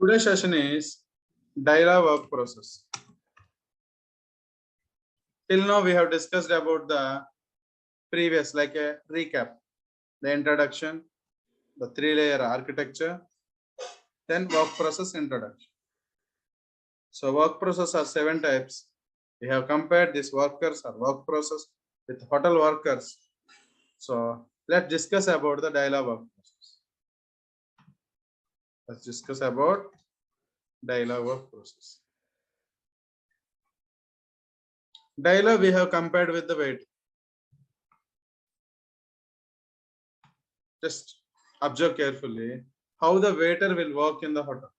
Today's session is dialogue work process. Till now we have discussed about the previous, like a recap, the introduction, the three-layer architecture, then work process introduction. So work process are 7 types. We have compared these workers or work process with hotel workers. So let's discuss about the dialogue work process. Let's discuss about dialogue work process. Dialogue we have compared with the wait. Just observe carefully how the waiter will work in the hotel.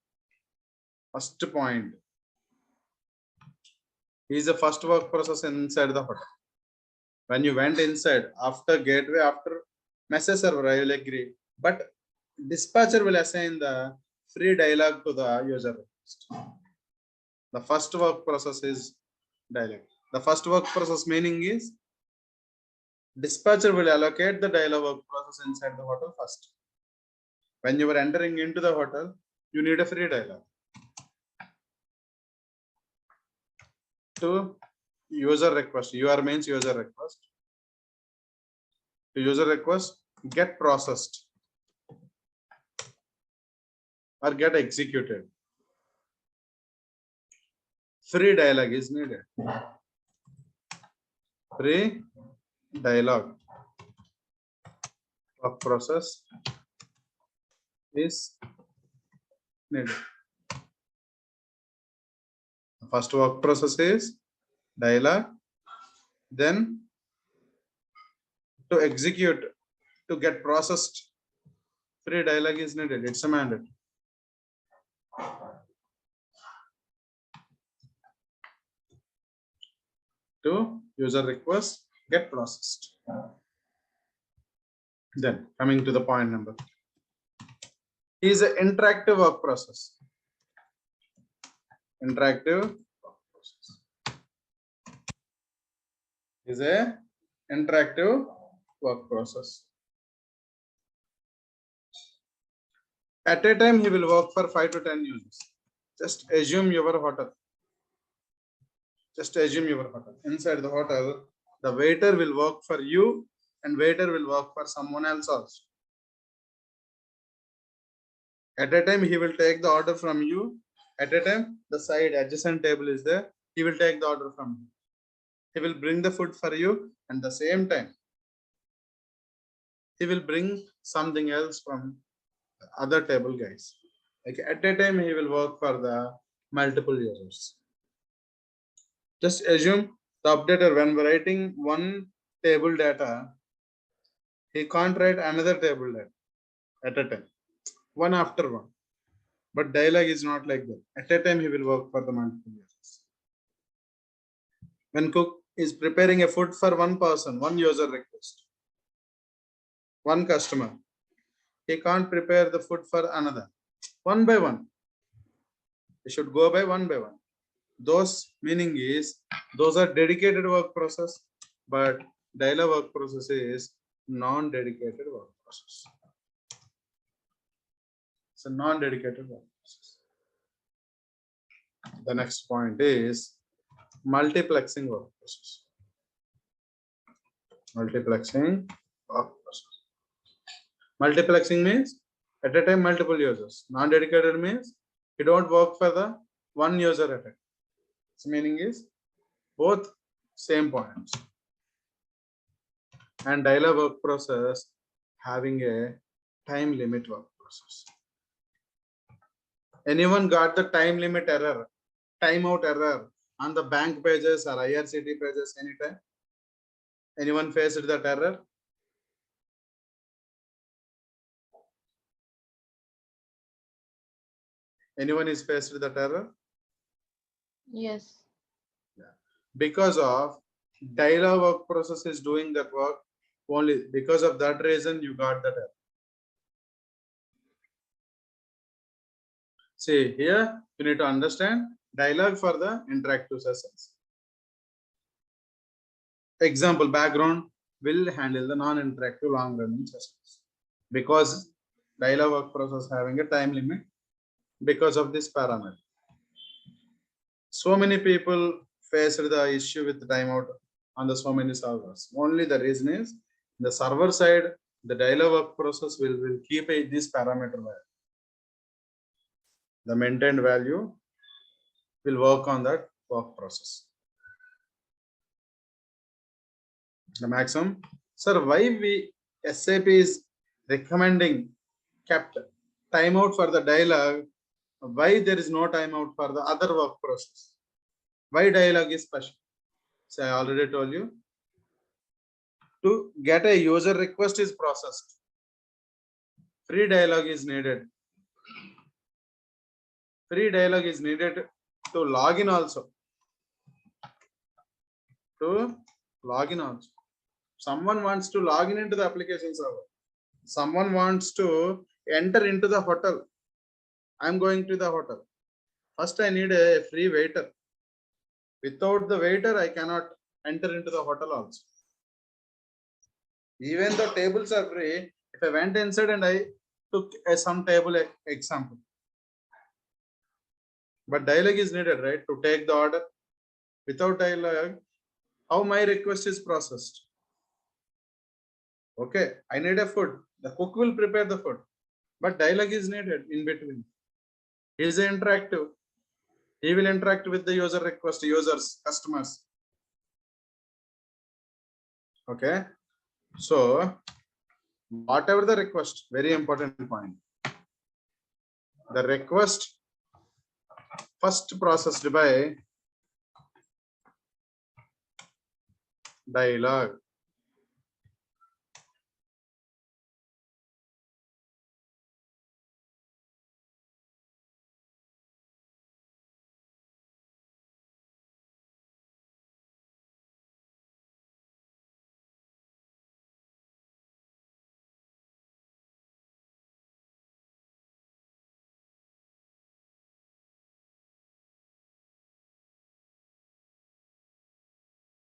First point. He is the first work process inside the hotel. When you went inside, after gateway, after message server, I will agree. But dispatcher will assign the free dialogue to the user request. The first work process is dialogue. The first work process meaning is dispatcher will allocate the dialogue work process inside the hotel first. When you are entering into the hotel, you need a free dialogue. To user request, UR means user request. To user request, get processed or get executed. Free dialogue is needed. Free dialogue work process is needed. The first work process is dialogue. Then to execute, to get processed, free dialogue is needed. It's a mandate. To user request, get processed. Then coming to the point number. Is an interactive work process. Interactive work process is a interactive work process. At a time, he will work for 5 to 10 users. Just assume your hotel. Just assume your hotel. Inside the hotel, the waiter will work for you and waiter will work for someone else also. At a time, he will take the order from you. At a time, the side adjacent table is there. He will take the order from you. He will bring the food for you, and the same time, he will bring something else from the other table guys. Like at a time, he will work for the multiple users. Just assume the updater, when writing one table data, he can't write another table data at a time, one after one. But dialogue is not like that. At a time, he will work for the multiple users. When cook is preparing a food for one person, one user request, one customer, he can't prepare the food for another. One by one. He should go by one. Those meaning is, those are dedicated work process, but dialogue work process is non-dedicated work process. It's a non-dedicated work process. The next point is multiplexing work process. Multiplexing work process. Multiplexing means at a time multiple users. Non-dedicated means you don't work for the one user at a time. Its meaning is both same points. And dialogue work process having a time limit work process. Anyone got the time limit error, timeout error on the bank pages or IRCT pages anytime? Anyone faced that error? Anyone is faced with that error? Yes. Yeah. Because of dialogue work process is doing that work, only because of that reason you got that error. See here, you need to understand dialogue for the interactive sessions. Example, background will handle the non-interactive long running sessions because dialogue work process having a time limit. because of this parameter. So many people faced the issue with timeout on the so many servers. Only the reason is the server side, the dialog work process will keep this parameter value. The maintained value will work on that work process. The maximum. Sir, why we SAP is recommending kept timeout for the dialog? Why there is no timeout for the other work process? Why dialog is special? So I already told you. To get a user request is processed. Free dialog is needed. Free dialog is needed to log in also. To log in also. Someone wants to log in into the application server. Someone wants to enter into the hotel. I'm going to the hotel. First, I need a free waiter. Without the waiter, I cannot enter into the hotel also. Even the tables are free. If I went inside and I took some table example. But dialog is needed, right? To take the order. Without dialog, how my request is processed? Okay, I need a food. The cook will prepare the food. But dialog is needed in between. He is interactive. He will interact with the user request, users, customers. Okay. So, whatever the request, very important point. The request first processed by dialog.